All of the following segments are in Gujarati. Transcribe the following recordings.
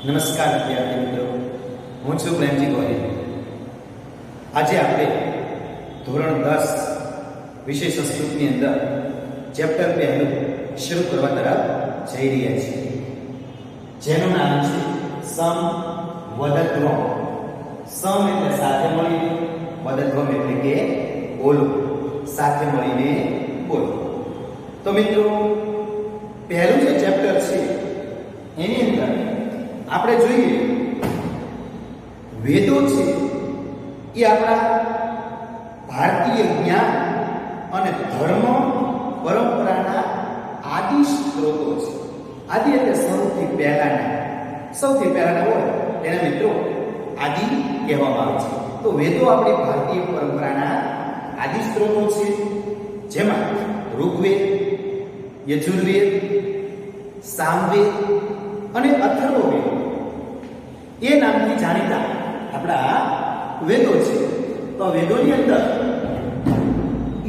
નમસ્કાર વિદ્યાર્થી મિત્રો, હું છું પ્રેમજી ગોહિલ. આજે આપણે ધોરણ 10 વિષય સંસ્કૃતની અંદર ચેપ્ટર પહેલું શરૂ કરવા તરફ જઈ રહ્યા છીએ, જેનું નામ છે સમ વદત્વમ. સમ એટલે સાથે મળીને, વદત્વમ એટલે કે બોલવું, સાથે મળીને બોલવું. તો મિત્રો, પહેલું જે ચેપ્ટર છે એની અંદર આપણે જોઈએ વેદો છે એ આપણા ભારતીય જ્ઞાન અને ધર્મ પરંપરાના આદિ સ્ત્રોતો છે. આદિ એટલે સૌથી પહેલાના હોય એને મિત્રો આદિ કહેવામાં આવે છે. તો વેદો આપણી ભારતીય પરંપરાના આદિ સ્ત્રોતો છે, જેમાં ઋગ્વેદ, યજુર્વેદ, સામવેદ અને અથર્વવેદ એ નામથી જાણીતા આપણા વેદો છે. તો વેદોની અંદર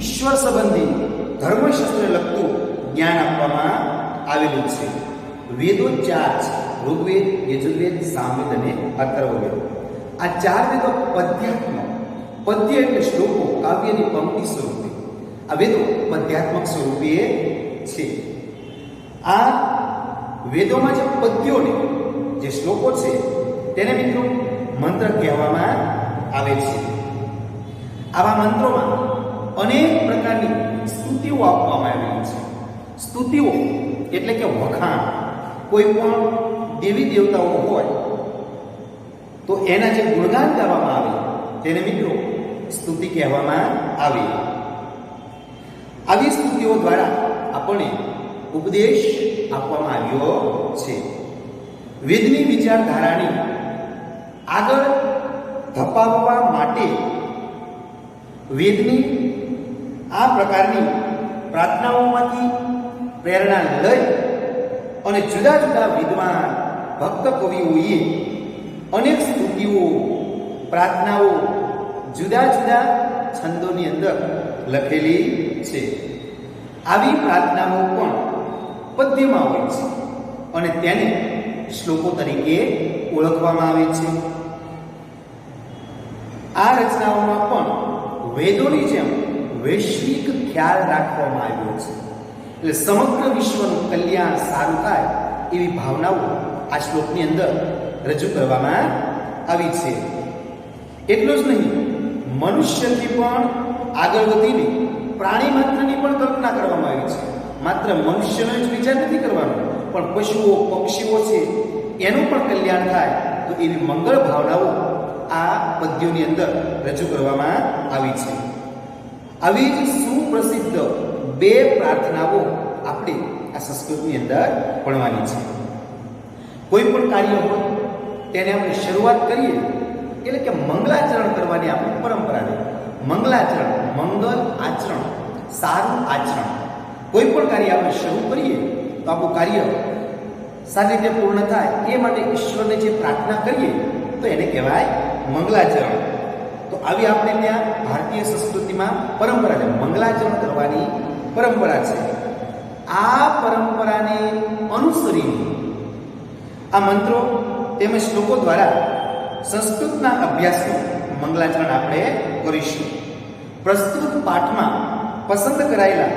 ઈશ્વર સંબંધી ધર્મશાસ્ત્રને લગતું જ્ઞાન આપવામાં આવેલું છે. વેદો 4 છે: ઋગ્વેદ, યજુર્વેદ, સામવેદ અને અથર્વવેદ. આ 4 વેદો પદ્યાત્મક, પદ્ય એટલે શ્લોકો, કાવ્યની પંક્તિ સ્વરૂપે, આ વેદો પદ્યાત્મક સ્વરૂપે છે. આ વેદોમાં જે પદ્યોને, જે શ્લોકો છે તેને મિત્રો મંત્ર કહેવામાં આવે છે. આવા મંત્રોમાં અનેક પ્રકારની સ્તુતિઓ આપવામાં આવેલી છે. સ્તુતિઓ એટલે કે વખાણ. કોઈ પણ દેવી દેવતાઓ હોય તો એના જે ગુણગાન કરવામાં આવે તેને મિત્રો સ્તુતિ કહેવામાં આવે. આવી સ્તુતિઓ દ્વારા આપણને ઉપદેશ આપવામાં આવ્યો છે. વેદની વિચારધારાની આગળ ધપાવવા માટે વેદની આ પ્રકારની પ્રાર્થનાઓમાંથી પ્રેરણા લઈ અને જુદા જુદા વિદ્વાન ભક્ત કવિઓએ અનેક સ્તુતિઓ, પ્રાર્થનાઓ જુદા જુદા છંદોની અંદર લખેલી છે. આવી પ્રાર્થનાઓ પણ પદ્યમાં હોય છે અને તેને શ્લોકો તરીકે ઓળખવામાં આવે છે. આ રચનાઓમાં પણ વેદોની જેમ વૈશ્વિક ખ્યાલ રાખવામાં આવ્યો છે. એટલે સમગ્ર વિશ્વનું કલ્યાણ સારું થાય એવી ભાવનાઓ આ શ્લોકની અંદર રજૂ કરવામાં આવી છે. એટલું જ નહીં, મનુષ્યથી પણ આગળ વધીને પ્રાણી માત્રની પણ કલ્પના કરવામાં આવી છે. માત્ર મનુષ્યનો જ વિચાર નથી કરવાનો, પણ પશુઓ, પક્ષીઓ છે એનું પણ કલ્યાણ થાય તો એવી મંગળ ભાવનાઓ આ પદ્યોની અંદર રજૂ કરવામાં આવી છે. આવી જ સુપ્રસિદ્ધ 2 પ્રાર્થનાઓ આપણે આ સંસ્કૃતની અંદર ભણવાની છે. કોઈ પણ કાર્ય હોય તેને આપણે શરૂઆત કરીએ એટલે કે મંગલાચરણ કરવાની આપણી પરંપરા છે. મંગલાચરણ, મંગલ આચરણ, સારું આચરણ. કોઈ પણ કાર્ય આપણે શરૂ કરીએ તો આપણું કાર્ય સારી રીતે પૂર્ણ થાય એ માટે ઈશ્વરને જે પ્રાર્થના કરીએ તો એને કહેવાય મંગલાચરણ. તો આવી આપણે ત્યાં ભારતીય સંસ્કૃતિમાં પરંપરા છે, મંગલાચરણ કરવાની પરંપરા છે. આ પરંપરાને અનુસરીને આ મંત્રો તેમજ શ્લોકો દ્વારા સંસ્કૃતના અભ્યાસનું મંગલાચરણ આપણે કરીશું. પ્રસ્તુત પાઠમાં પસંદ કરાયેલા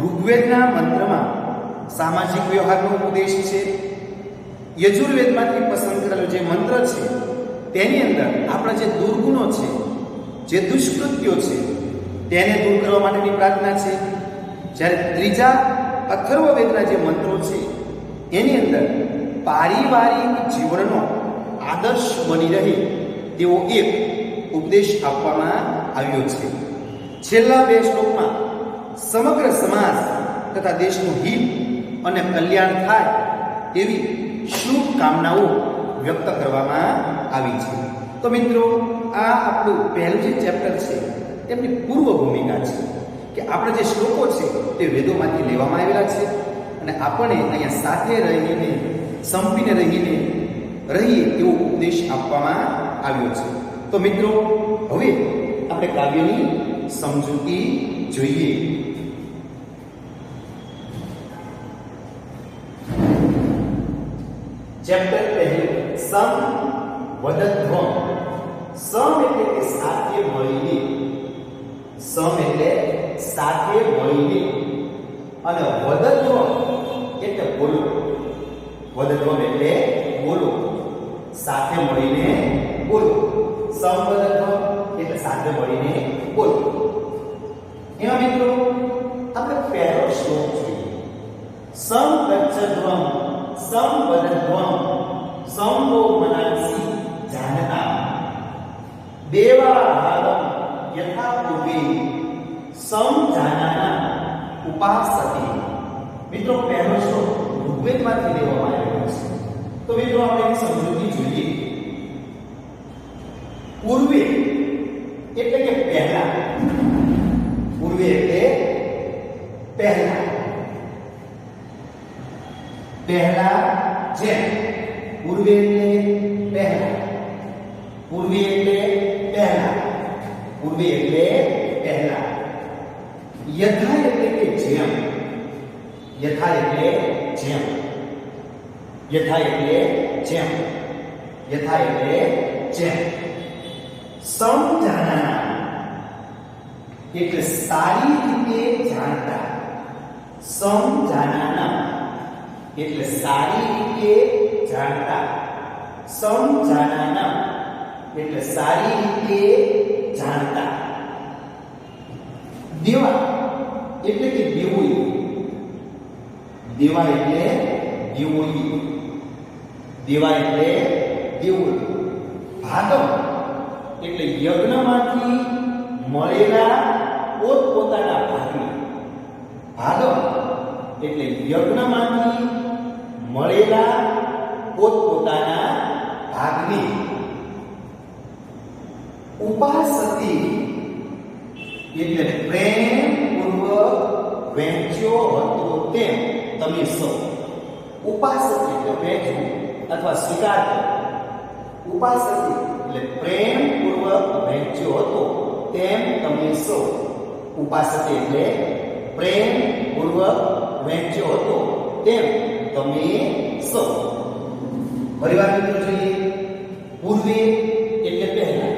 ઋગ્વેદના મંત્રમાં સામાજિક વ્યવહારનો ઉપદેશ છે. યજુર્વેદમાંથી પસંદ કરેલો જે મંત્ર છે તેની અંદર આપણા જે દુર્ગુણો છે, જે દુષ્કૃત્યો છે તેને દૂર કરવા માટેની પ્રાર્થના છે. જ્યારે ત્રીજા અથર્વવેદના જે મંત્રો છે એની અંદર પારિવારિક જીવનનો આદર્શ બની રહે તેવો એક ઉપદેશ આપવામાં આવ્યો છે. છેલ્લા 2 શ્લોકમાં સમગ્ર સમાજ તથા દેશનું હિત અને કલ્યાણ થાય એવી શુભ કામનાઓ વ્યક્ત કરવામાં આવી છે. તો મિત્રો, આ આપણું પહેલું જે ચેપ્ટર છે તેમની પૂર્વ ભૂમિકા છે કે આપણા જે શ્લોકો છે તે વેદોમાંથી લેવામાં આવેલા છે અને આપણને અહીંયા સાથે રહીને, સંપીને રહીએ એવો ઉપદેશ આપવામાં આવ્યો છે. તો મિત્રો, હવે આપણે કાવ્યની સમજૂતી જોઈએ. ચેપ્ટર પહેલું સમ વદધ્વમ. સમ એટલે કે સાથે મળીને, સમ એટલે સાથે મળીને, અને વદધ્વમ એટલે બોલવું. વદધ્વમ એટલે બોલવું, સાથે મળીને બોલવું. સમ વદધ્વમ એટલે સાથે મળીને બોલવું. એમાં મિત્રો આપણે પહેલો શ્લોક જોઈએ. સમ ગચ્છધ્વમ સમ વદધ્વમ સમવો મનાંસી જાનતા દેવાહારમ યથા પૂર્વે સમ જાનાના ઉપાસતે. મિત્રો પહેલો શ્લોક ઋગ્વેદમાંથી લેવામાં આવ્યો છે. તો મિત્રો આપણે એની સમજૂતી જોઈએ. પૂર્વે એટલે કે પહેલા. પૂર્વે એટલે પહેલા. પહેલા જેમ. પૂર્વે એટલે પહેલા. પૂર્વે એટલે પહેલા. પૂર્વે એટલે પહેલા. યથા એટલે કે જેમ. યથા એટલે જેમ. યથા એટલે જેમ. યથા એટલે જેમ. સમજાના એટલે સારી રીતે જાણતા. સમજાના એટલે સારી રીતે જાણતા. સમજાના એટલે સારી રીતે જાણતા. દેવા એટલે કે દેવોઈ. દેવા એટલે દેવોઈ. દેવા એટલે દેવોઈ. ભાગમ એટલે યજ્ઞમાંથી મળેલા પોતપોતાના ભાગને. ભાગમ એટલે યજ્ઞમાંથી મળેલા પોતપોતાના ભાગને. ઉપાસતી એટલે પ્રેમપૂર્વક વહેંચ્યો હતો તેમ તમે સૌ. ઉપાસતી એટલે વહેંચવું અથવા સ્વીકાર કરવો. ઉપાસતી એટલે પ્રેમપૂર્વક વહેંચ્યો હતો તેમ તમે સૌ. ઉપાસતી એટલે પ્રેમપૂર્વક વહેંચ્યો હતો તેમ તમે સૌ. પરિવાર મિત્રો જોઈએ. પૂર્વે એટલે પહેલા.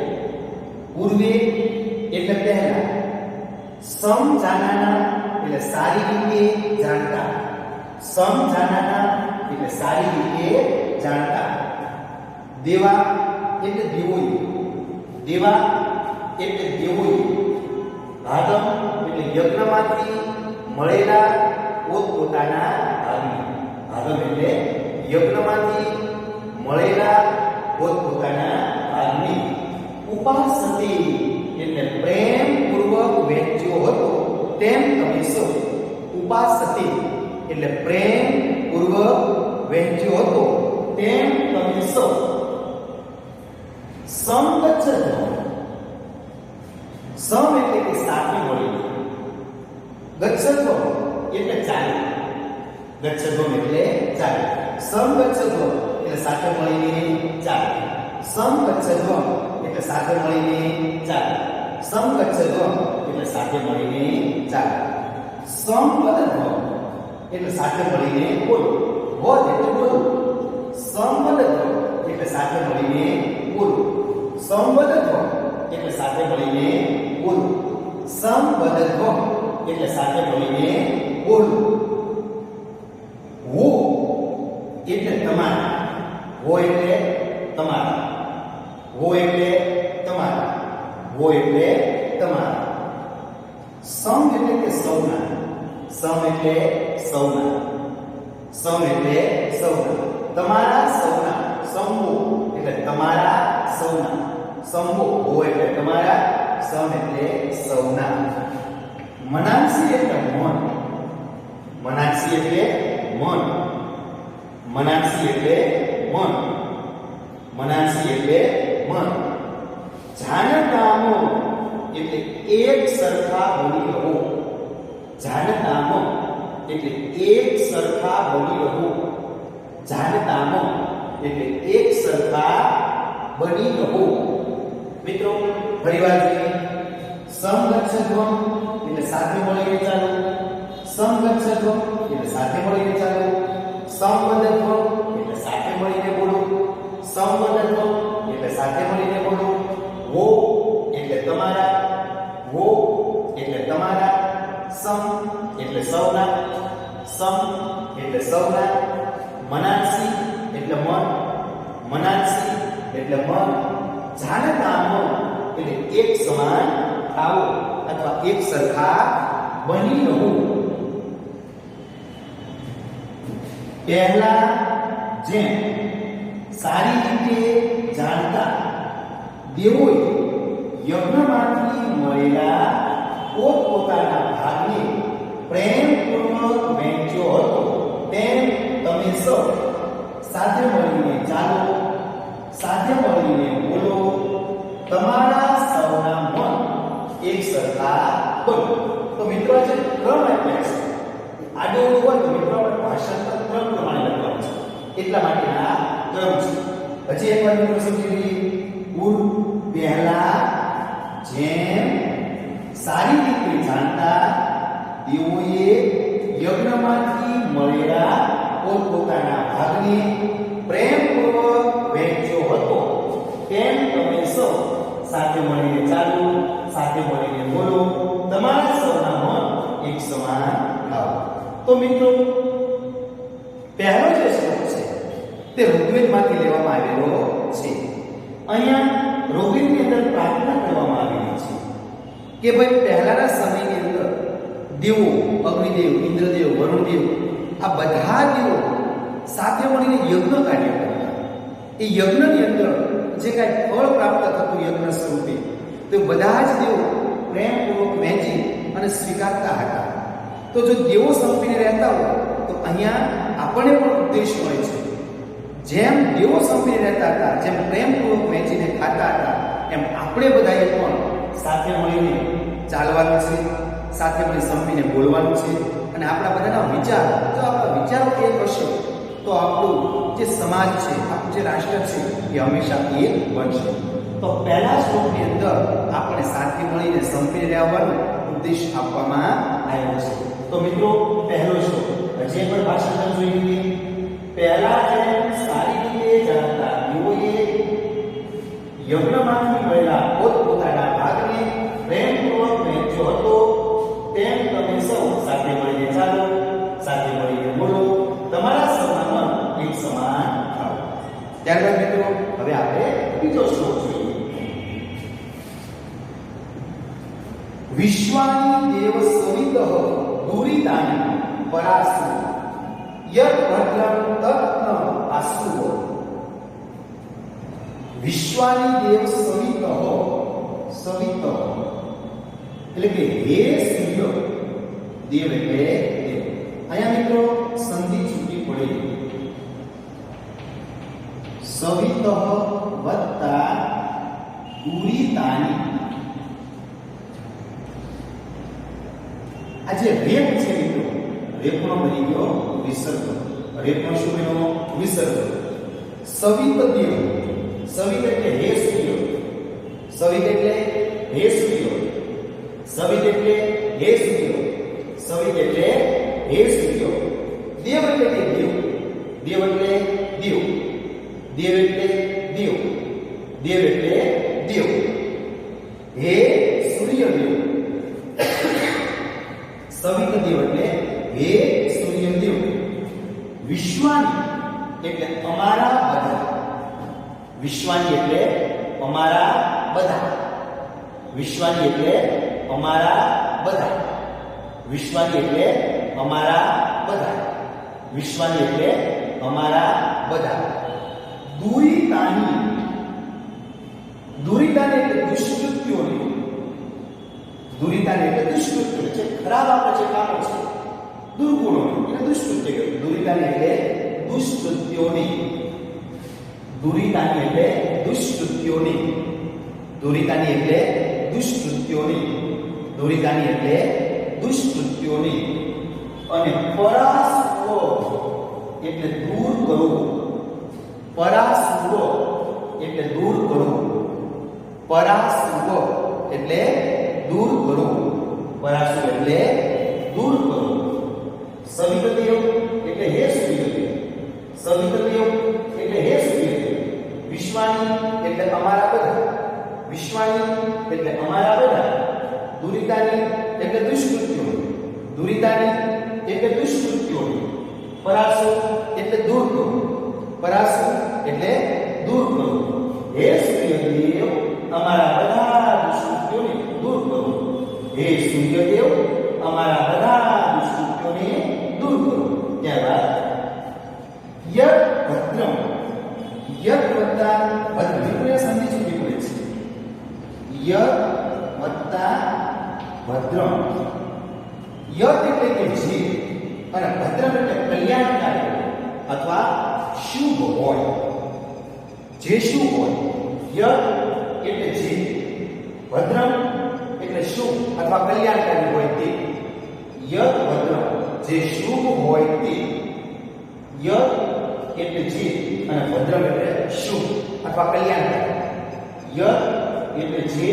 પૂર્વે એટલે પહેલા. સમજાનાના એટલે સારી રીતે જાણતા. સમજાનાના એટલે સારી રીતે જાણતા. દેવા એટલે દેવોઈ. દેવા એટલે દેવોઈ. ભાગમ એટલે યજ્ઞમાંથી મળેલા પોતપોતાના ભાગને. ભાગમ એટલે યજ્ઞમાંથી મળેલા પોતપોતાના ભાગને. ઉપાસતી એટલે પ્રેમપૂર્વક વહેંચ્યો હતો તેમ તમે સૌ. ઉપાસતી એટલે પ્રેમપૂર્વક વહેંચ્યો હતો તેમ તમે સૌ. સમગચ્છધ્વમ. સમ એટલે કે સાથે મળીને. ગચ્છધ્વમ એટલે ચાલે. ગચ્છધ્વમ એટલે ચાલે. સમગચ્છધ્વમ એટલે સાથે મળીને ચાલે. સમગચ્છધ્વમ એટલે સાથે મળીને ચાલે. સમગચ્છધ્વમ એટલે સાથે મળીને ચાલે. સમવદધ્વમ એટલે સાથે મળીને બોલો. વદ એટલે બોલો. સમવદધ્વમ એટલે સાથે મળીને બોલો. સમવદધ્વમ એટલે સાથે મળીને બોલો. સમવદધ્વમ એટલે સાથે મળીને બોલો. હો એટલે તમારા. હો એટલે તમારા. હો એટલે તમારા. હો એટલે તમારા. સમ એટલે કે સૌના. સમ એટલે સૌના. સમ એટલે સૌના. તમારા સૌના. સમવો એટલે તમારા સૌના. સમવો. હો એટલે તમારા. સમ એટલે સૌના. મનાંસી એટલે મન. મનાંસી એટલે મન. મનાંસી એટલે મન. મનાંસી એટલે મન. જાનતામો એટલે એક સરખા બની રહો. જાનતામો એટલે એક સરખા બની રહો. જાનતામો એટલે એક સરખા બની રહો. મિત્રો પરિવાર જોઈએ. સમગચ્છધ્વમ એટલે સાથે મળીને ચાલો. સમગચ્છધ્વમ એટલે સાથે મળીને ચાલો. સમવદધ્વમ એટલે સાથે મળીને બોલો. એટલે સૌના, મનાંસી એટલે મન, મનાંસી એટલે મન, જાણતા મન એટલે એક સમાન થાવો અથવા એક સરખા બની રહો. પહેલા જેમ સારી રીતે જાણતા દેવોએ યજ્ઞમાંથી મળેલા પોતપોતાના ભાગને પ્રેમપૂર્વક વહેંચ્યો હતો, તેમ તમે સૌ સાથે મળીને ચાલો, સાથે મળીને બોલો, તમારા સૌના મન એક સરખા બનો. તો મિત્રો આજે ક્રમ આપ્યા છે. આડો હોય તો મિત્રો આપણે ભાષાંતર ક્રમ પ્રમાણે લખવાનું છે, એટલા માટે આ ક્રમ છે. હજી એકવાર મિત્રો સમજી લઈએ. પહેલા જેમ સારી રીતે જાણતા તેઓએ યજ્ઞમાંથી મળેલા પોતપોતાના ભાગને પ્રેમપૂર્વક વહેંચ્યો હતો, તેમ તમે સૌ સાથે મળીને ચાલો, સાથે મળીને બોલો, તમારા સૌના મન એક સમાન થાવ. તો મિત્રો પહેલો જે શ્લોક છે તે ઋગ્વેદમાંથી લેવામાં આવેલો છે. અહીંયા ઋગ્વેદની અંદર પ્રાર્થના કરવામાં આવેલી છે કે ભાઈ પહેલાના સમયની અંદર દેવો, અગ્નિદેવ, ઇન્દ્રદેવ, વરુણદેવ આ બધા દેવો સાથે મળીને યજ્ઞ કાર્ય કરતા. એ યજ્ઞની અંદર જે કાંઈ ફળ પ્રાપ્ત થતું યજ્ઞ સ્વરૂપે તો બધા જ દેવો પ્રેમપૂર્વક વહેંચી અને સ્વીકારતા હતા. તો જો દેવો સંપીને રહેતા હોય તો અહીંયા આપણને પણ ઉદ્દેશ મળે છે. જેમ દેવો સંપીને રહેતા હતા, જેમ પ્રેમપૂર્વક વહેંચીને ખાતા હતા, એમ આપણે બધાએ પણ સાથે મળીને ચાલવાનું છે, સાથે મળી સંપીને બોલવાનું છે. અને આપણા બધાના વિચાર, જો આપણા વિચારો એક હશે તો આપણું જે સમાજ છે, આપણું જે રાષ્ટ્ર છે એ હંમેશા એક બનશે. તો પહેલા શ્લોકની અંદર આપણે સાથે મળીને સંપીને રહેવાનો ઉદ્દેશ આપવામાં આવ્યો છે. તો મિત્રો પહેલો શ્લોક હજી પણ ભાષાંતર જોઈ લઈએ. પહેલા જેમ સારી રીતે જાણતા તેઓએ યજ્ઞમાંથી મળેલા પોતપોતાના ભાગને પ્રેમપૂર્વક વહેંચ્યો હતો, તેમ તમે સૌ સાથે મળીને ચાલો, સાથે મળીને બોલો, તમારા સૌના મન એક સમાન થાવ. ત્યારબાદ મિત્રો હવે આપણે બીજો શ્લોક જોઈએ. વિશ્વાની દેવ સવિતઃ દુરિતાની પરાસુ યત ભદ્રમ તત્ન આસુવ. વિશ્વાની દેવ સવિતઃ, સવિતઃ એટલે કે હે સૂર્ય, દેવ એટલે દેવ. અહીંયા મિત્રો સંધિ છૂટી પડે. સવિતઃ વત્તા દુરિતાની. આ જે રેપ છે મિત્રો, રેપનો બની ગયો વિસર્ગ. રેપનો શું બન્યો? વિસર્ગ. સવિત દેવ, સવિત એટલે હે સૂર્ય, સવિત એટલે હે સૂર્ય, સવિત એટલે હે સૂર્ય, સવિત એટલે હે સૂર્ય. દેવ એટલે કે દેવ, દેવ એટલે દેવ, દેવ એટલે દેવ, દેવ એટલે દેવ. હે સૂર્ય દેવ, સવિત દેવ એટલે હે સૂર્ય દેવ. વિશ્વાની એટલે અમારા બધા, વિશ્વાની એટલે અમારા બધા, વિશ્વાની એટલે અમારા બધા, વિશ્વાની એટલે અમારા બધા, વિશ્વાની એટલે અમારા બધા. દુરિતાની, દુરિતાની એટલે દુષ્કૃત્યોની, દુરિતાની એટલે દુષ્કૃત્યો છે, ખરાબ આપણા જે કામો છે, દુર્ગુણો એટલે દુષ્કૃત્ય. દુરિતાની એટલે દુષ્કૃત્યોની, દુરિતાની એટલે દુષ્કૃત્યોની, દુરિતાની એટલે દુષ્કૃત્યોની, દુરિતાની એટલે દુષ્કૃત્યોની. અને પરાસુવ એટલે દૂર કરવું, પરાસુવ એટલે દૂર કરવું, પરાસુવ એટલે દૂર કરવું, પરાસુવ એટલે દૂર કરવું. સવિતદેવ એટલે હે સૂર્યદેવ, સવિતદેવ એટલે હે સૂર્યદેવ. વિશ્વાની એટલે અમારા બધા, વિશ્વાની એટલે અમારા બધા. દુરિતાની એટલે દુષ્કૃત્યો, દુરિતાની એટલે દુષ્કૃત્યો. એટલે દૂર કરવું. પરાસુ એટલે દૂર કરવું. હે સૂર્યદેવ અમારા બધા દુષ્કૃત્યોને દૂર કરો. હે સૂર્યદેવ અમારા બધા દુષ્કૃત્યોને દૂર કરો. ત્યારબાદ યત ભદ્રમ. યત વત્તા ભદ્ર વિપરીત સંધિ સુધી પડે છે. યત વત્તા ભદ્રમ. યત એટલે કે જે અને ભદ્રમ એટલે કલ્યાણકારી અથવા શુભ હોય. જે શુભ હોય. યત એટલે જે, ભદ્રમ એટલે શુભ અથવા કલ્યાણકારી હોય તે. યત ભદ્રમ જે શુભ હોય તે. યત એટલે જે અને ભદ્રમ એટલે શુભ અથવા કલ્યાણકારી. યત એટલે જે,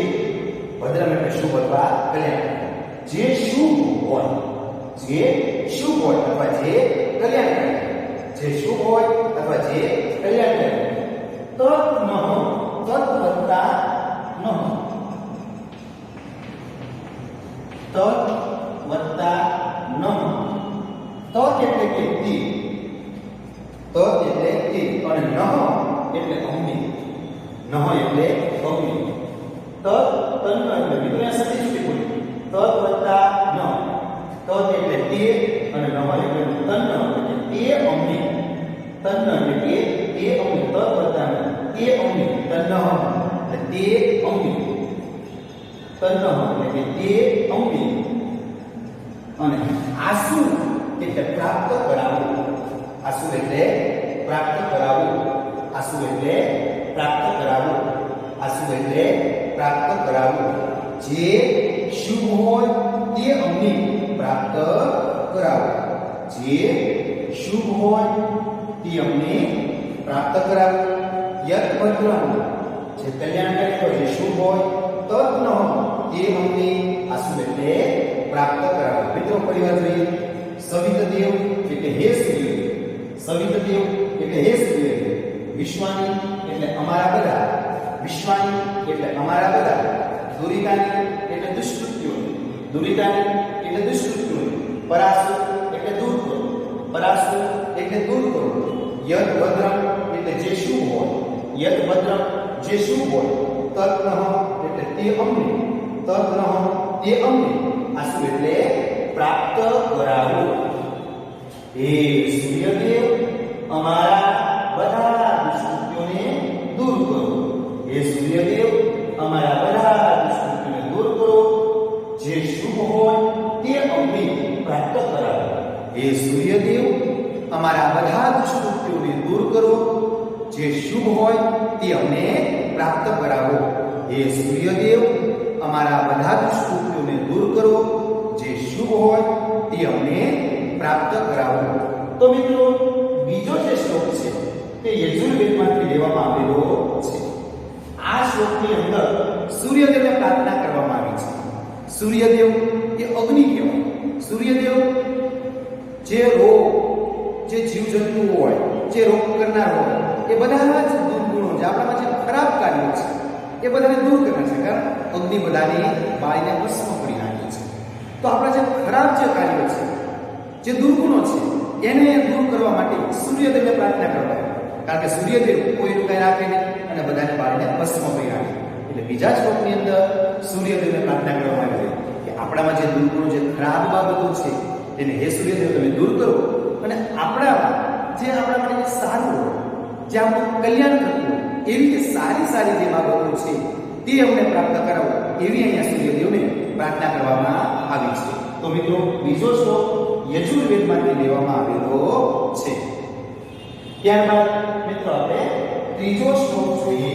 ભદ્રમ એટલે શુભ અથવા કલ્યાણકારી. જે શુભ હોય, જે શુભ હોય અથવા જે કલ્યાણકારી. જે શુભ હોય અથવા જે કલ્યાણકારી. તત નહ. તત વત્તા નહ. તત વત્તા નહ. તત એટલે કે તે. તત એટલે તે અને નહ એટલે અગ્નિ. નહ એટલે અગ્નિ. તત તન્ન એટલે વિદ્યા સાથે છૂટી બોલી. તત વત્તા નહ. તત એટલે તે અને નહ એટલે તન્ન એટલે તે અગ્નિ. તન્ન એટલે કે તે અગ્નિ. તત વત્તા નહ તે અગ્નિ. તન્ન એટલે તે અગ્નિ. તન્ન એટલે કે તે અગ્નિ. અને આસુ એટલે પ્રાપ્ત કરાવવું. આસુ એટલે પ્રાપ્ત કરાવવું. આસુ એટલે પ્રાપ્ત કરાવવું. આસુ એટલે પ્રાપ્ત કરાવવું. જે શુભ હોય તે અમને પ્રાપ્ત કરાવો. જે શુભ હોય તે અમને પ્રાપ્ત કરાવો. યત ભદ્રમ જે કલ્યાણકારી હોય, જે શુભ હોય. તત નહ તે અમને આસુ એટલે પ્રાપ્ત કરાવો. મિત્રો પરિવાર જોઈએ. સવિતદેવ એટલે હે સૂર્યદેવ. સવિતદેવ એટલે હે સૂર્યદેવ. વિશ્વાની એટલે અમારા બધા. વિશ્વાની એટલે અમારા બધા. દુરિતાની એટલે દુષ્કૃત્યો. દુરિતાની એટલે દુષ્કૃત્યો. પરાસુ એટલે દૂર કરો. પરાસુ એટલે દૂર કરો. યત ભદ્રમ એટલે જે શુભ હોય. યત ભદ્રમ જે શુભ હોય. તત નહ એટલે તે અમને. તત નહ તે અમને આસુ એટલે પ્રાપ્ત કરાવો. હે સૂર્યદેવ અમારા બધા દુષ્કૃત્યોને દૂર કરો. હે સૂર્યદેવ અમારા બધા દુષ્કૃત્યોને દૂર કરો. જે શુભ હોય તે અમને પ્રાપ્ત કરાવો. હે સૂર્યદેવ અમારા બધા દુષ્કૃત્યોને દૂર કરો. જે શુભ હોય તે અમને પ્રાપ્ત કરાવો. હે સૂર્યદેવ અમારા બધા દુષ્કૃત્યોને દૂર કરો. જે શુભ હોય તે અમને પ્રાપ્ત કરાવો. તો મિત્રો બીજો જે શ્લોક છે તે યજુર્વેદમાંથી લેવામાં આવેલો છે. આ શ્લોકની અંદર સૂર્યદેવને પ્રાર્થના કરવામાં આવી છે. સૂર્યદેવ એ અગ્નિ કહેવાય. સૂર્યદેવ જે રોગ, જે જીવજંતુ હોય, જે રોગ કરનાર હોય, એ બધા જ દુર્ગુણો, જે આપણામાં જે ખરાબ કાર્યો છે એ બધાને દૂર કરવા છે. કારણ અગ્નિ બધાને બાળીને ભસ્મ કરી નાખે છે. તો આપણા જે ખરાબ જે કાર્યો છે, જે દુર્ગુણો છે, એને દૂર કરવા માટે સૂર્યદેવને પ્રાર્થના કરવા. કારણ કે સૂર્યદેવ કોઈનું કઈ રાખે નહીં અને બધાને બાળીને ભસ્મ કરી નાખે. એટલે બીજા શ્લોકની અંદર સૂર્યદેવને પ્રાર્થના કરવામાં આવી છે કે આપણામાં જે દુર્ગુણો, જે ખરાબ બાબતો છે તેને હે સૂર્યદેવ તમે દૂર કરો અને આપણામાં જે આપણા માટે સારું હોય, જે આપણું કલ્યાણ કરતું હોય, એવી જે સારી સારી જે બાબતો છે તે અમને પ્રાપ્ત કરાવો. એવી અહીંયા સૂર્યદેવને પ્રાર્થના કરવામાં આવી છે. તો મિત્રો બીજો શ્લોક યજુર્વેદમાંથી લેવામાં આવેલો છે. ત્યારબાદ મિત્રો આપણે ત્રીજો શ્લોક જોઈએ.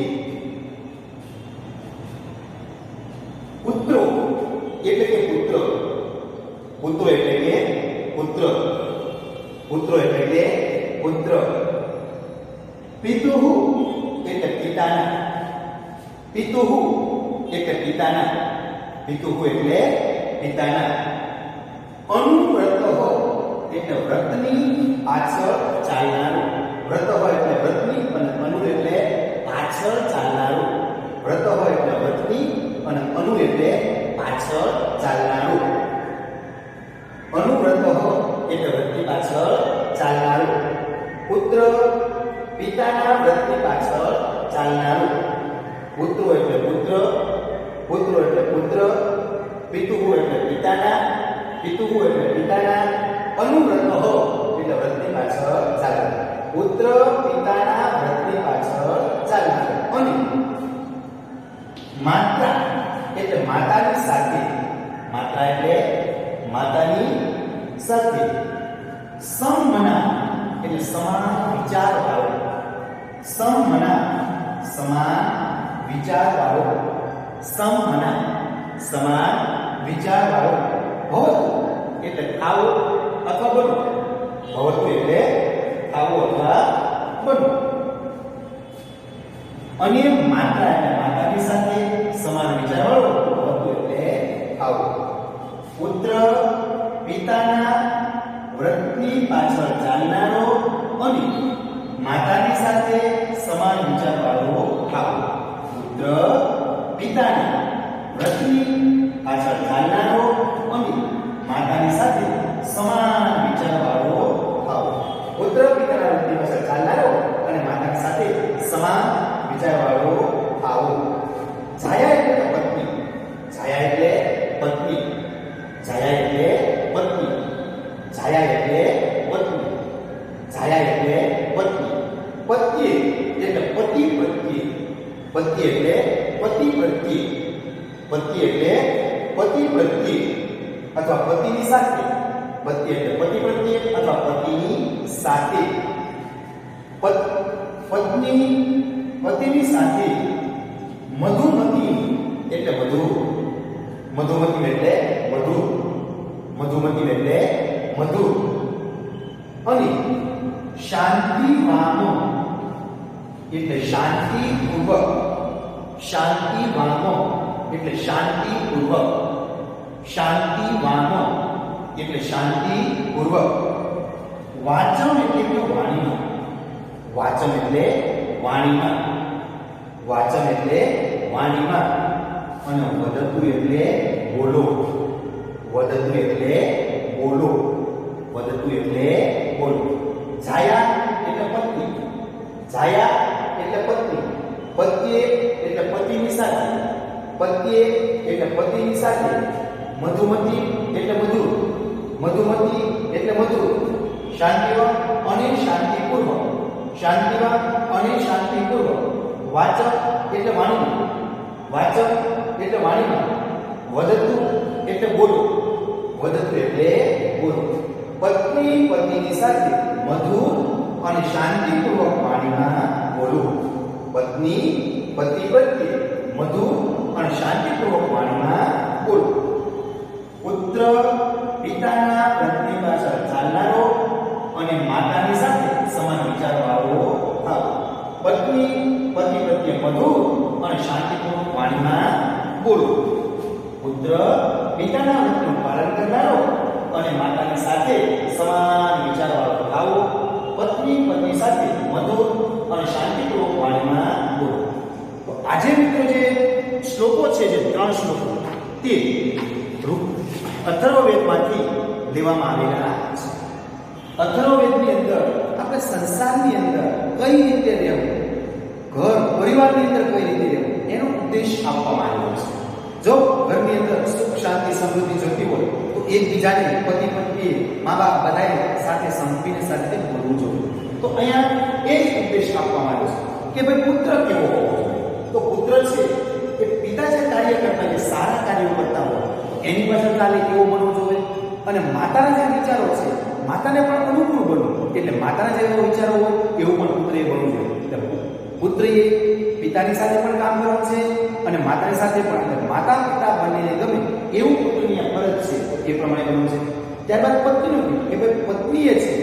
પુત્રો એટલે કે પુત્ર. પુત્રો એટલે કે પુત્ર. પુત્રો એટલે કે પુત્ર. પિતુહુ એટલે પિતાના. પિતુહુ એટલે પિતાના. પિતુહુ એટલે પિતાના. અનુવ્રત એટલે વ્રતની પાછળ ચાલનારું. વ્રત હોય એટલે વ્રતની અને અનુ એટલે પાછળ ચાલનારું. વ્રત હોય એટલે વ્રતની અને અનુ એટલે પાછળ ચાલનારું. અનુવ્રત એટલે વ્રતની પાછળ ચાલનારું. પુત્ર પિતાના વ્રતની પાછળ ચાલનારો. પુત્રો એટલે પુત્ર, પુત્રો એટલે પુત્ર, પિતુહુ એટલે પિતાના, પિતુહુ એટલે પિતાના, અનુવ્રત હો એટલે વ્રતની પાછળ ચાલનાર. પુત્ર પિતાના વ્રતની પાછળ ચાલનાર. અને માતા એટલે માતાની સાથે, માતા એટલે માતાની સાથે, સમમના એટલે સમાન વિચાર વાળો, સમમના સમાન વિચાર વાળો, સમમના સમાન વિચાર વાળો, ભવતુ એટલે ખાવો અથવા બનવું, ભવતુ એટલે ખાવો અથવા બનવું. અને માતા એટલે માતાની સાથે સમાન વિચાર વાળો, ભવતુ એટલે ખાવો. પુત્ર પિતાના વ્રતની પાછળ ચાલનારો અને માતાની સાથે સમાન વિચાર વાળો ખાવો. પુત્ર પિતાના વ્રતની પાછળ ચાલનારો અને માતાની સાથે સમાન વિચાર વાળો ખાવો. પુત્ર પિતાના વ્રતની પાછળ ચાલનારો અને માતાની સાથે સમાન વિચાર વાળો ખાવો. છાયા એટલે પત્ની, છાયા એટલે પત્ની, છાયા એટલે પત્ની, છાયા એટલે પત્ની, છાયા એટલે પત્ની. પત્ની એટલે પતિ પ્રત્યે, પતિ એટલે પતિ પ્રત્યે, પતિ એટલે પતિ પ્રત્યે અથવા પતિની સાથે, પતિ એટલે પતિ પ્રત્યે અથવા પતિની સાથે. પત્ની પતિની સાથે મધુમતી એટલે મધુ, મધુમતી એટલે મધુ, મધુમતી એટલે મધુ. અને શાંતિવાનો એટલે શાંતિપૂર્વક, શાંતિવાનો એટલે શાંતિપૂર્વક, શાંતિવાનો એટલે શાંતિપૂર્વક. વાચમ એટલે વાણીમાં, વાચમ એટલે વાણીમાં, વાચમ એટલે વાણીમાં. અને વદતુ એટલે બોલો, વદતુ એટલે બોલો, વદતુ એટલે બોલો. છાયા એટલે પત્ની, છાયા એટલે પત્ની, પત્યે એટલે પતિની સાથે, પત્યે એટલે પતિની સાથે. મધુમતી એટલે મધુર, મધુમતી એટલે મધુર. શાંતિવા અને શાંતિપૂર્વક, શાંતિવા અને શાંતિપૂર્વક. વાચક એટલે વાણીમાં, વાચક એટલે વાણીમાં. વદતુ એટલે બોલો, વદતુ એટલે બોલો. પત્ની પતિની સાથે મધુર અને શાંતિપૂર્વક વાણીમાં બોલવું. પત્ની પતિ પ્રત્યે મધુર અને શાંતિપૂર્વક વાણીમાં બોલવું. પુત્ર પિતાના વ્રતની પાછળ ચાલનારો અને માતાની સાથે સમાન વિચાર વાળો થાવો. પત્ની પતિ પ્રત્યે મધુર અને શાંતિપૂર્વક વાણીમાં બોલવું. પુત્ર પિતાના વ્રતનું પાલન કરનારો અને માતાની સાથે સમાન વિચાર વાળો થાવો. પત્ની પત્ની સાથે મધુર અને શાંતિપૂર્વક વાણીમાં બોલો. તો આજે મિત્રો જે શ્લોકો છે, જે 3 શ્લોકો, તે અથર્વવેદમાંથી લેવામાં આવેલા છે. અથર્વવેદની અંદર આપણે સંસારની અંદર કઈ રીતે રહેવું, ઘર પરિવારની અંદર કઈ રીતે રહેવું, એનો ઉપદેશ આપવામાં આવ્યો છે. જો ઘરની અંદર સુખ શાંતિ સમૃદ્ધિ જોતી હોય તો એકબીજાને પતિ પત્ની મા બાપ બધાએ સાથે સંપીને સાથે બોલવું જોઈએ. તો અહીંયા એ જ ઉપદેશ આપવામાં આવ્યો છે કે ભાઈ પુત્ર કેવો હોવો જોઈએ. તો પુત્ર છે એ પિતા જે કાર્ય કરતા હોય, સારા કાર્યો કરતા હોય એની પાછળ ચાલે એવો બનવું જોઈએ. અને માતાના જે વિચારો છે માતાને પણ અનુકૂળ બનવું, એટલે માતાના જે એવો વિચારો હોય એવું પણ પુત્રએ બનવું જોઈએ. એટલે પુત્રએ પિતાની સાથે પણ કામ કરવાનું છે અને માતાની સાથે પણ. માતા પિતા બંનેને ગમે એવું પુત્રની ફરજ છે, એ પ્રમાણે બનવું છે. ત્યારબાદ પત્નીનું કે ભાઈ પત્નીએ છે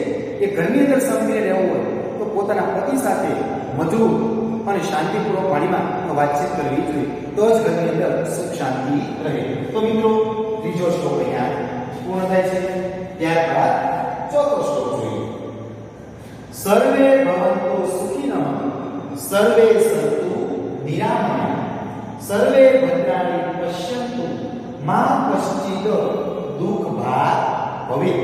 એ ઘરની અંદર સંપીને રહેવું હોય તો પોતાના પતિ સાથે મધુર અને શાંતિપૂર્વક વાણીમાં વાતચીત કરવી જોઈએ, તો જ ઘરની અંદર સુખ શાંતિ રહે. તો મિત્રો ત્રીજો શ્લોક અહીંયા પૂર્ણ થાય છે. ત્યારબાદ ચોથો શ્લોક જોઈએ. સર્વે ભવન્તુ સુખિનઃ સર્વે સંતુ નિરામયા સર્વે ભદ્રાણિ પશ્યન્તુ મા કશ્ચિત દુઃખ ભાગ ભવેત.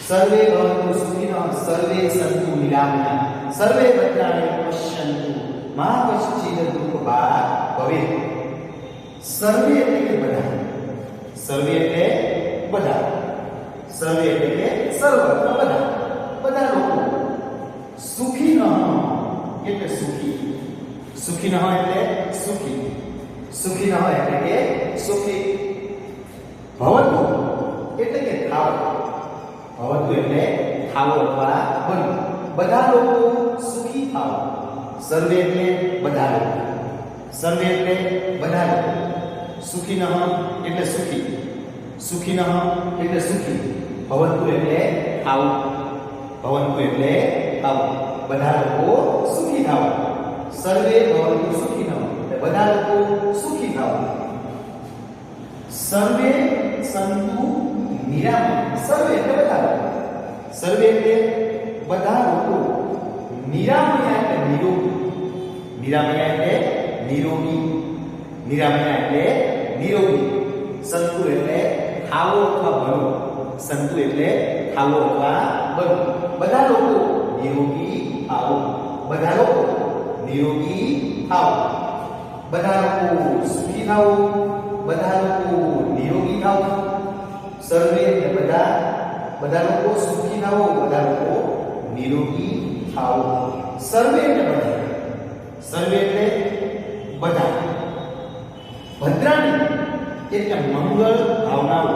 સર્વે ભવન્તુ સુખિનઃ સર્વે સંતુ નિરામયા નિરામયા સર્વે ભદ્રાણિ પશ્યન્તુ મા કશ્ચિદ દુઃખભાગ ભવેત. સર્વે એટલે કે બધા, સર્વે એટલે બધા, સર્વે એટલે કે સર્વ બધા, બધા લોકો સુખી ન એટલે સુખી, સુખી ન હોય એટલે સુખી, સુખી ન હોય એટલે કે સુખી. ભવતુ એટલે કે થાવ, ભવતુ એટલે થાવો અથવા બનો. બધા લોકો સુખી થાવ. સર્વે એટલે બધા લોકો, સર્વે એટલે બધા લોકો. સુખી ન એટલે સુખી, સુખી ન એટલે સુખી. ભવતુ એટલે થાવ, ભવતુ એટલે થાવ. બધા લોકો સુખી થાવ. સર્વે ભવન્તુ સુખિનઃ એટલે બધા લોકો સુખી થાવ. સર્વે સંતુ નિરામયા. સર્વે એટલે બધા લોકો, સર્વે એટલે બધા લોકો. નિરામયા એટલે નિરોગી, નિરામયા એટલે નિરોગી, નિરામયા એટલે નિરોગી. સંતુ એટલે થાવો અથવા બનો, સંતુ એટલે થાવો અથવા બનો. બધા લોકો નિરોગી થાવો, બધા લોકો નિરોગી થાવો. બધા લોકો સુખી થાવો, બધા લોકો નિરોગી થાવો. સર્વે એટલે બધા, બધા લોકો સુખી થાવો, બધા લોકો નિરોગી થાવો. સર્વે એટલે બધા, સર્વે એટલે બધા. ભદ્રાણી એટલે મંગળ ભાવનાઓ,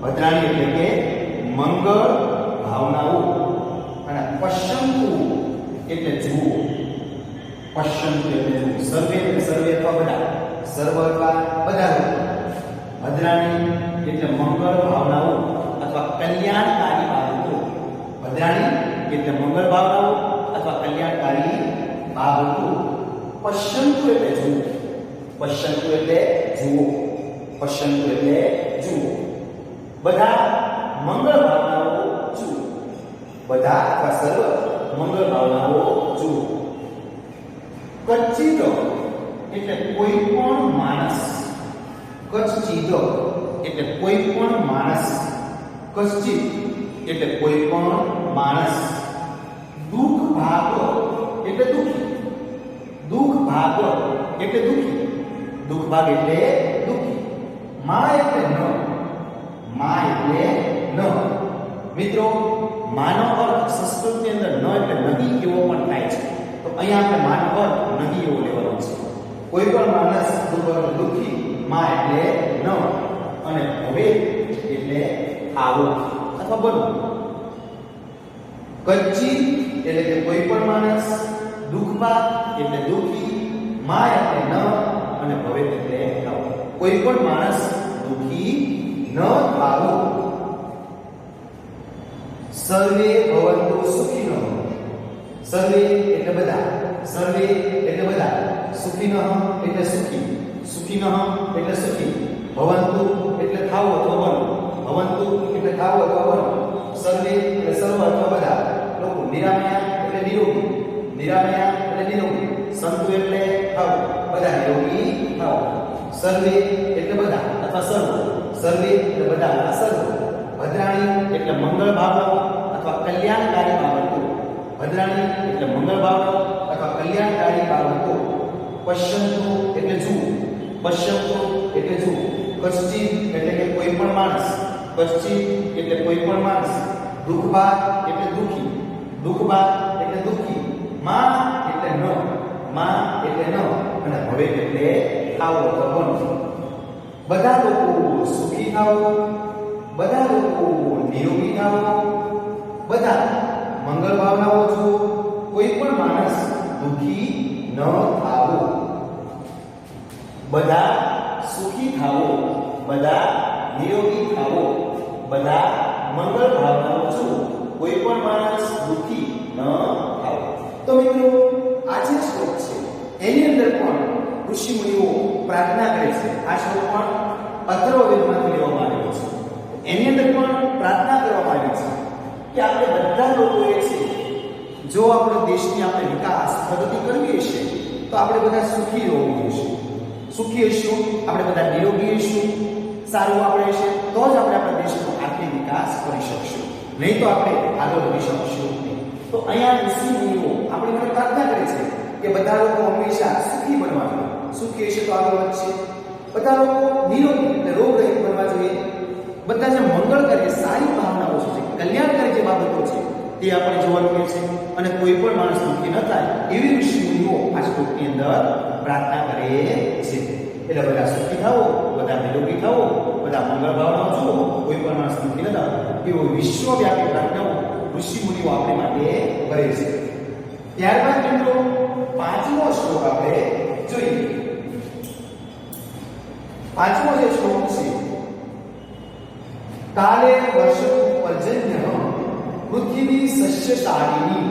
ભદ્રાણી એટલે કે મંગળ ભાવનાઓ. અને પશ્યંતુ એટલે જુઓ, પશ્યંતુ એટલે જુઓ. સર્વે એટલે સર્વે અથવા બધા, સર્વ અથવા બધા લોકો. ભદ્રાણી એટલે મંગળ ભાવનાઓ અથવા કલ્યાણકારી બાબતો. ભદ્રાણી એટલે મંગળ ભાવનાઓ અથવા કલ્યાણકારી બાબતો. પશ્યંતુ એટલે જુઓ, પશ્યંતુ એટલે જુઓ, પશ્યંતુ એટલે જુઓ. બધા મંગળ ભાવનાઓ જુઓ, બધા અથવા સર્વ મંગળ ભાવનાઓ જુઓ. કચ્ચિદ એટલે કોઈ પણ માણસ, કચ્ચિદ એટલે કોઈ પણ માણસ, કચ્ચિદ એટલે કોઈ પણ માણસ. દુઃખ ભાગ એટલે દુઃખી, દુઃખ ભાગ એટલે દુઃખી, દુઃખ ભાગ એટલે દુઃખી. મા એટલે ન, મા એટલે ન. મિત્રો, માનો અર્થ સંસ્કૃતની અંદર ન એટલે નહીં એવો પણ થાય છે. તો અહીંયા આપણે માનો અર્થ નહીં એવો લેવાનો છે. કોઈ પણ માણસ દુઃખી, મા એટલે ન, અને ભવે એટલે આવો અથવા બનો. કચ્ચી એટલે કે કોઈ પણ માણસ, દુઃખમાં એટલે દુઃખી, મા એટલે ન, અને ભવે એટલે આવો. કોઈ પણ માણસ દુઃખી ન થાવો. સર્વે ભવન્તુ સુખિનઃ. સર્વે એટલે બધા, સર્વે એટલે બધા. સુખિનઃ એટલે સુખી, સુખિનઃ એટલે સુખી. ભવન્તુ એટલે થાવો અથવા બનો, ભવન્તુ એટલે થાવો અથવા બનો. સર્વે એટલે સર્વ અથવા બધા લોકો. નિરામયા એટલે નિરોગી, નિરામયા એટલે નિરોગી. સંતુ એટલે થાવો, બધા નિરોગી થાવો. સર્વે એટલે બધા અથવા સર્વ, સર્વે એટલે બધા અથવા સર્વ. ભદ્રાણી એટલે મંગળ ભાવનાઓ અથવા કલ્યાણકારી બાબતો. ભદ્રાણી એટલે મંગળ ભાવનાઓ અથવા કલ્યાણકારી બાબતો. પશ્યંતુ એટલે જુઓ, પશ્યંતુ એટલે જુઓ. કચ્ચિદ એટલે કે કોઈ પણ માણસ, કચ્ચિદ એટલે કોઈ પણ માણસ. દુઃખભાગ એટલે દુઃખી, દુઃખભાગ એટલે દુઃખી. મા એટલે ન, મા એટલે ન, અને ભવે એટલે થાવો અથવા બનો. બધા લોકો સુખી થાવો, બધા લોકો નિરોગી થાવો. બધા મંગળ ભાવનાઓ જુઓ. કોઈ પણ માણસ દુઃખી ન થાવો. બધા સુખી થાવો, બધા નિરોગી થાવો. બધા મંગળ ભાવનાઓ જુઓ. કોઈ પણ માણસ દુઃખી ન થાવો. તો મિત્રો, આ જે શ્લોક છે એની અંદર પણ ઋષિ મુનિઓ પ્રાર્થના કરે છે. આ શ્લોક પણ અથર્વવેદમાંથી લેવામાં આવ્યો છે. એની અંદર પણ પ્રાર્થના કરવામાં આવી છે કે આપણે બધા લોકોએ છે, જો આપણો દેશની આપણે વિકાસ પ્રગતિ કરવી હશે તો આપણે બધા સુખી રહેવું જોઈએ. સુખી હશું, આપણે બધા નિરોગી હશું, સારું આપણે હશે તો જ આપણે આપણા દેશનો આર્થિક વિકાસ કરી શકશું. નહીં તો આપણે આગળ વધી શકશું નહીં. તો અહીંયા ઋષિ મુનિઓ આપણે મને પ્રાર્થના કરે છે કે બધા લોકો હંમેશા સુખી બનવા જોઈએ. સુખી હશે તો આગળ વધશે. બધા લોકો નિરોગી એટલે રોગ રહિત બનવા જોઈએ. બધા જે મંગળ કરે સારી ભાવનાઓ છે, કલ્યાણકારી જે બાબતો છે તે આપણે જોવાનું છે અને કોઈ પણ માણસ દુઃખી ન થાય એવી ઋષિ મુનિઓ આ શ્લોકની અંદર પ્રાર્થના કરે છે. એટલે બધા સુખી થાઓ, બધા નિરોગી થાઓ, બધા મંગળ ભાવના જુઓ, કોઈ પણ માણસ દુઃખી ન થાય એવો વિશ્વવ્યાપી પ્રાર્થનાઓ ઋષિ મુનિઓ આપણે માટે કરે છે. ત્યારબાદ મિત્રો પાંચમો શ્લોક આપણે જોઈએ. પાંચમો જે શ્લોક છે, કાલે વર્ષતુ પર્જન્ય પૃથ્વી સસ્યશાલિની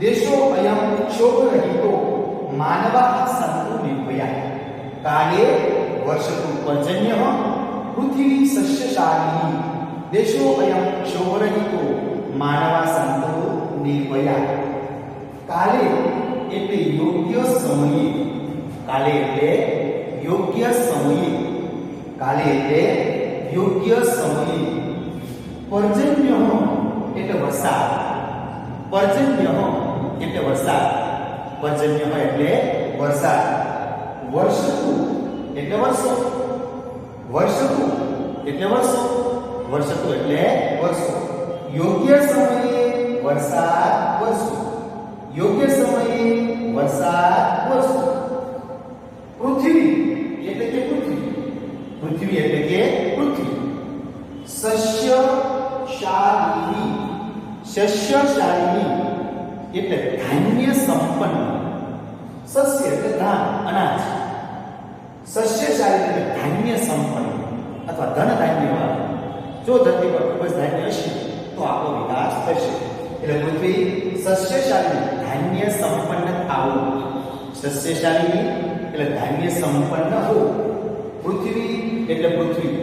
દેશો અયમ ક્ષોભરહિતો માનવા સંતુ નિર્ભયા. કાલે વર્ષતુ પર્જન્ય પૃથ્વી સસ્યશાલિની દેશો અયમ ક્ષોભરહિતો માનવા સંતુ નિર્ભયા. કાલે એટલે યોગ્ય સમયે, કાલે એટલે યોગ્ય સમયે, કાલે એટલે યોગ્ય સમયે, પર્જન્ય એટલે વરસાદ, પર્જન્ય એટલે વરસાદ, પર્જન્ય એટલે વરસાદ, વર્ષતુ એટલે વર્ષો, વર્ષતુ એટલે વર્ષો, વર્ષતુ એટલે વર્ષો, યોગ્ય સમયે વરસાદ વરસો, યોગ્ય સમયે વરસાદ વરસો. પૃથ્વી એટલે કે પૃથ્વી, પૃથ્વી એટલે કે પૃથ્વી, સસ્યશાલિની, સસ્યશાલિની એટલે ધાન્ય સંપન્ન, સસ્ય એટલે ધાન અનાજ, સસ્યશાલિની એટલે ધાન્ય સંપન્ન અથવા ધન ધાન્ય વાળું. જો ધરતી પર ખૂબ જ ધાન્ય હશે તો આપણો વિકાસ થશે. એટલે પૃથ્વી સસ્યશાલિની ધાન્ય સંપન્ન થાવું, સસ્યશાલિની એટલે ધાન્ય સંપન્ન હો. પૃથ્વી એટલે પૃથ્વી,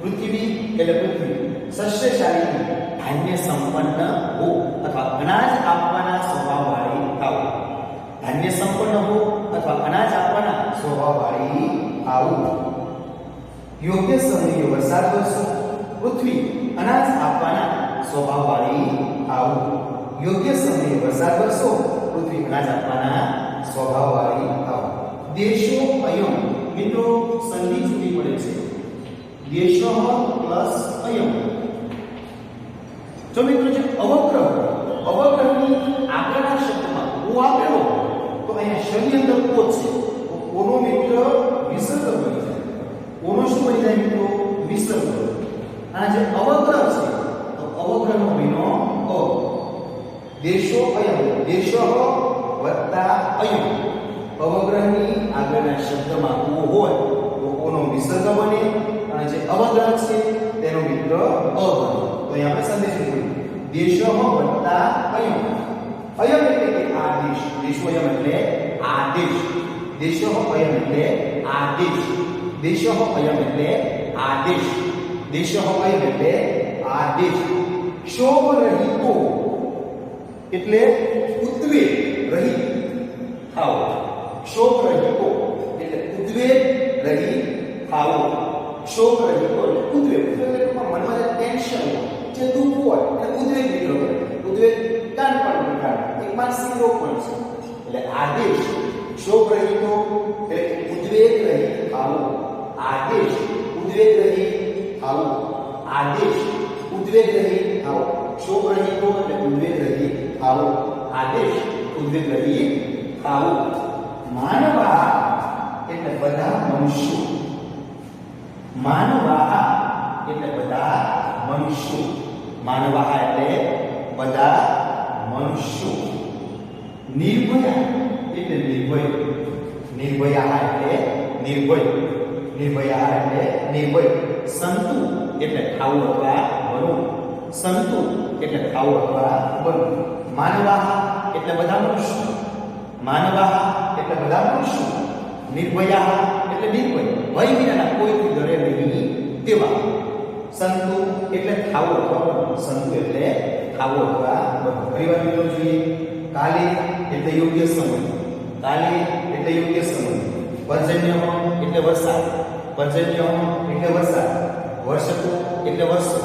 પૃથ્વી એટલે પૃથ્વી સસ્યશાલિની ધાન્ય સંપન્ન હો અથવા અનાજ આપવાના સ્વભાવવાળી થાવ. ધાન્ય સંપન્ન હો અથવા અનાજ આપવાના સ્વભાવવાળી થાવ. યોગ્ય સમયે વરસાદ વરસો, પૃથ્વી અનાજ આપવાના સ્વભાવવાળી થાવ. યોગ્ય સમયે વરસાદ વરસો, પૃથ્વી અનાજ આપવાના સ્વભાવવાળી થાવ. દેશો અયમ મિત્રો સંધિ છૂટી પડે છે. દેશો પ્લસ અયમ. જો મિત્રો જે અવગ્રહ, અવગ્રહની આગળના શબ્દમાં ઓ આપેલો તો અહીંયા શની અંદર ઓ છે તો ઓનો મિત્ર વિસર્ગ બની જાય. ઓનો શું બની જાય મિત્રો? વિસર્ગ. અને જે અવગ્રહ છે તો અવગ્રહનો વિનો અ. દેશો અયમ, દેશો વત્તા અયમ. અવગ્રહની આગળના શબ્દમાં ઓ હોય તો ઓનો વિસર્ગ બને અને જે અવગ્રહ છે તેનો મિત્ર અ બને. તો અહીં આપણે સંદેશ જોયું દેશો વત્તા અયમ. અયમ એટલે કે આદેશ, દેશો અયમ એટલે આદેશ, દેશો અયમ એટલે આદેશ, દેશો અયમ એટલે આદેશ, દેશો અયમ એટલે આદેશ. ક્ષોભ રહિતો એટલે ઉદ્વેગ રહિત થાવ. ક્ષોભ રહિતો એટલે ઉદ્વેગ રહિત થાવ. ક્ષોભ રહિતો એટલે ઉદ્વેગ, ઉદ્વેગ એટલે મનમાં જે ટેન્શન હોય, જે દુઃખ હોય એટલે ઉદ્વેગ નીકળો કરે. ઉદ્વેગ કાન પણ નીકળે, એક માનસિક રોગ પણ છે. એટલે આદેશ ક્ષોભ રહિતો એટલે ઉદ્વેગ રહિત થાવ. આદેશ ઉદ્વેગ રહિત થાવ. આદેશ ઉદ્વેગ રહિત થાવ. ક્ષોભ રહિતો એટલે ઉદ્વેગ રહિત થાવ. આદેશ ઉદ્વેગ રહિત થાવ. માનવા એટલે બધા મનુષ્યો, માનવા એટલે બધા મનુષ્યો, માનવા એટલે બધા મનુષ્યો. નિર્ભયા એટલે નિર્ભય, નિર્ભયા એટલે નિર્ભય, નિર્ભયા એટલે નિર્ભય. સંતુ એટલે ખાવું અથવા બનવું, સંતુ એટલે ખાવું અથવા બનવું. માનવા એટલે બધા મનુષ્યો, માનવા એટલે બધા મનુષ્યો. નિર્ભયા એટલે નિર્ભય, ભય વિનાના કોઈથી ડરે નહીં તેવા. સંતુ એટલે ખાવું અથવા બનવું, સંતુ એટલે ખાવું અથવા બનવું. ફરીવાર મિત્રો જોઈએ. કાલે એટલે યોગ્ય સમય, કાલે એટલે યોગ્ય સમય. પર્જન્ય એટલે વરસાદ, પર્જન્ય એટલે વરસાદ. વર્ષતુ એટલે વર્ષો,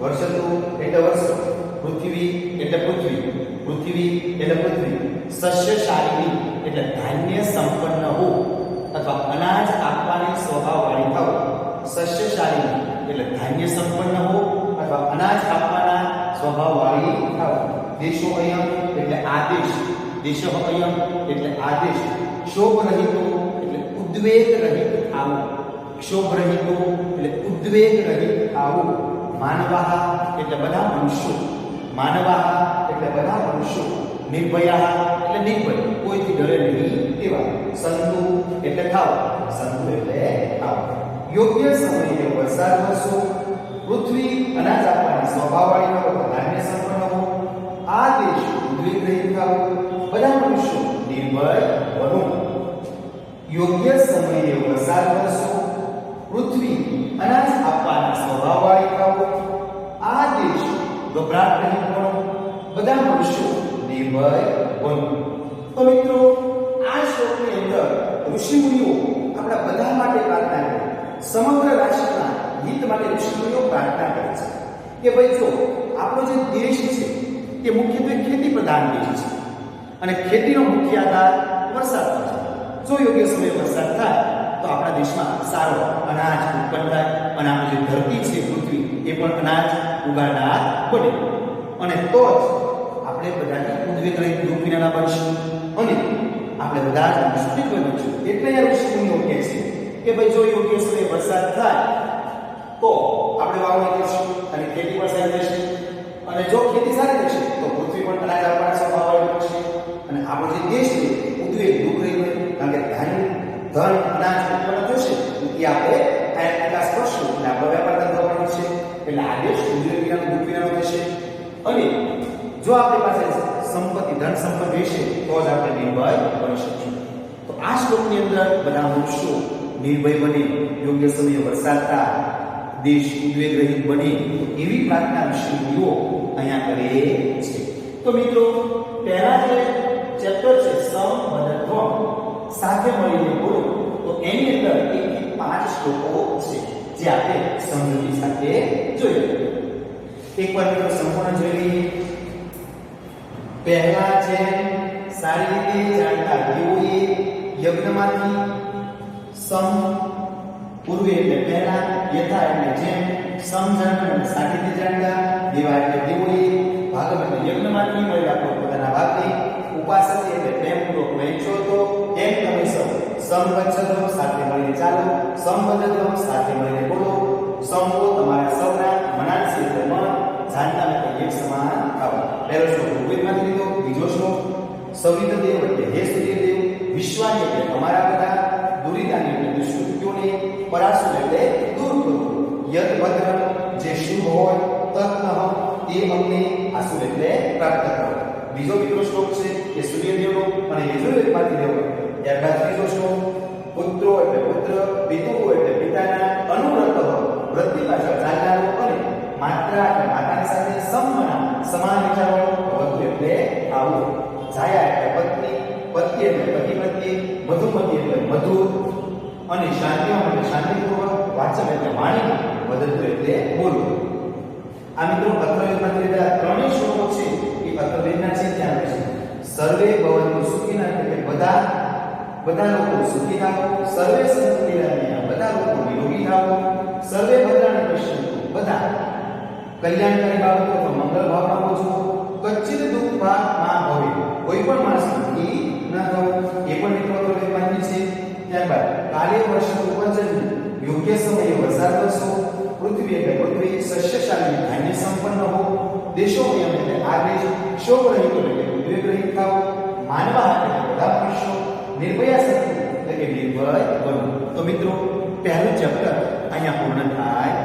વર્ષતુ એટલે વર્ષો. પૃથ્વી એટલે પૃથ્વી, પૃથ્વી એટલે પૃથ્વી, સસ્યશાલિની એટલે ધાન્ય સંપન્ન હો અથવા અનાજ આપવાની સ્વભાવવાળી થાવ. સસ્યશાલિની એટલે ધાન્ય સંપન્ન હો અથવા અનાજ આપવાના સ્વભાવવાળી થાવ. દેશોઅયમ એટલે આદેશ, દેશોઅયમ એટલે આદેશ. ક્ષોભરહિતો એટલે ઉદ્વેગ રહિત થાવું, ક્ષોભરહિતો એટલે ઉદ્વેગ રહિત થાવું. માનવાહ એટલે બધા મનુષ્યો, માનવાહ એટલે બધા મનુષ્યો. નિર્ભયા એટલે નિર્ભય, કોઈથી ડરે નહીં તેવા. સંતુ એટલે થાવ, સંતુ એટલે થાવ. યોગ્ય સમયે વરસાદ વરસો, પૃથ્વી અનાજ આપવાની સ્વભાવવાળી હો, ધાન્ય સંપન્ન હો. આ દેશ ઉદ્વેગ રહિત થાવ, બધા મનુષ્યો નિર્ભય બનો. યોગ્ય સમયે વરસાદ વરસો, પૃથ્વી અનાજ આપવાના સ્વભાવવાળી થાવ. આ દેશ ગભરાટ રહિત બનો, બધા મનુષ્યો નિર્ભય બનો. તો મિત્રો, આ શ્લોકની અંદર ઋષિમુનિઓ આપણા બધા માટે પ્રાર્થના કરે, સમગ્ર રાષ્ટ્રના હિત માટે ઋષિમુનિઓ પ્રાર્થના કરે છે કે ભાઈ જો આપણો જે દેશ છે તે મુખ્યત્વે ખેતી પ્રધાન દેશ છે અને ખેતીનો મુખ્ય આધાર વરસાદ છે. જો યોગ્ય સમયે વરસાદ થાય તો આપણા દેશમાં સારો અનાજ ઉત્પન્ન થાય અને આપણી જે ધરતી છે પૃથ્વી એ પણ અનાજ ઉગાડનાર બને અને તો જ આપણે બધાને ઉદ્વેગ રહિત દુઃખ વિનાના બનશું અને આપણે બધા જ નિષ્ઠિત બનશું. એટલે આ ઋષિમુનિઓ કહે છે કે ભાઈ જો યોગ્ય સમયે વરસાદ થાય તો આપણે વાવણી કરીશું અને ખેતી પણ સારી થશે અને જો ખેતી સારી થશે તો પૃથ્વી પણ અનાજ આપવાના સ્વભાવવાળી બનશે અને આપણો જે દેશ છે ઉદ્વેગ દુઃખ રહિત બને. કારણ કે ધન અનાજ ઉત્પન્ન થશે એ આપણે કાંઈક વિકાસ કરશું એટલે આપણો વેપાર ધંધો પણ વધશે એટલે આ દેશ ઉદ્વેગ વિનાનો દુઃખ વિનાનો થશે. અને જો આપણી પાસે સંપત્તિ ધન સંપત્તિ હશે તો જ આપણે નિર્ભય બની શકીશું. તો આ શ્લોકની અંદર બધા મનુષ્યો નિર્ભય બને, યોગ્ય સમયે વરસાદ થાય, દેશ ઉદ્વેગ રહિત બને એવી પ્રાર્થના ઋષિમુનિઓ અહીંયા કરે છે. તો મિત્રો, પહેલા જે ચેપ્ટર છે સમબદ્ધત્વ, સાથે મળીને બોલો, તો એની અંદર 1 થી 5 શ્લોકો છે જે આપણે સમજૂતી સાથે જોઈએ. એકવાર મિત્રો સંપૂર્ણ જોઈ લઈએ. પહેલા જે સારી રીતે જાણતા તેઓએ યજ્ઞમાંથી સમ પૂર્વે એટલે પહેલા, યથા એટલે જેમ, સમજણ એટલે સારી રીતે જાણતા, દેવા એટલે તેઓએ, ભાગમ એટલે યજ્ઞમાંથી મળેલા પોતાના ભાગને, ઉપાસકે એટલે પ્રેમપૂર્વક વહેંચો તો, એમ તમે સૌ સમબદ્ધત્વ સાથે મળીને ચાલો, સમબદ્ધત્વ સાથે મળીને બોલો, સમો તમારા સૌના, મનાંસી એટલે મન, જાણતા એટલે એક સમાન થાવ. પહેલો શ્લોક ઋગ્વેદમાંથી લીધો. બીજો શ્લોક સવિતદેવ એટલે હે સૂર્યદેવ, વિશ્વાની એટલે અમારા બધા, દુરિતાની એટલે દુષ્કૃત્યોને, પરાસુર એટલે દૂર કરો, યદ ભદ્ર જે શુભ હોય, તત્નઃ તે અમને, આસુર એટલે પ્રાપ્ત કરો. બીજો મિત્રો શ્લોક છે કે સૂર્યદેવનો અને યજુર્વેદમાંથી લેવો. ત્યારબાદ ત્રીજો શ્લોક પુત્રો એટલે પુત્ર, પિતુઓ એટલે પિતાના, અનુવ્રત વ્રતની પાછળ ચાલનારો અને માત્રા એટલે માતાની સાથે સમમના સમાન વિચારવાળો, વધુ એટલે આવું, જાયા એટલે પત્ની, પતિ એટલે પતિ પ્રત્યે, મધુમતી એટલે મધુર અને શાંતિમાં એટલે શાંતિપૂર્વક, વાચન એટલે વાણી, મદદ એટલે બોલવું. આ મિત્રો અથર્વવેદમાંથી લીધા ત્રણેય શ્લોકો છે એ અથર્વવેદના છે ત્યાં છે. સર્વે ભવન્તુ સુખિનઃ એટલે બધા લોકો સુખી થાઓ, સર્વે સંતુ નિરામયા બધા લોકો નિરોગી થાઓ, સર્વે ભદ્રાણિ પશ્યન્તુ બધા કલ્યાણકારી બાબતો અથવા મંગળ ભાવનાઓ જુઓ, કચ્ચિત દુઃખ માં ભવે કોઈ પણ માણસ દુઃખી ન થવું એ પણ મિત્રો અથર્વવેદમાં છે. ત્યારબાદ કાલે વર્ષ ઉપજન, યોગ્ય સમયે વરસાદ વરસો, પૃથ્વી એટલે પૃથ્વી, સસ્યશાલિની ધાન્ય સંપન્ન હો, દેશોઅયમ એટલે આ દેશ, ક્ષોભ રહિત એટલે ઉદ્વેગ રહિત થાવ, માનવા એટલે બધા મનુષ્યો, નિર્ભયા સંતુ એટલે કે નિર્ભય બનો. તો મિત્રો, પહેલું ચેપ્ટર અહીંયા પૂર્ણ થાય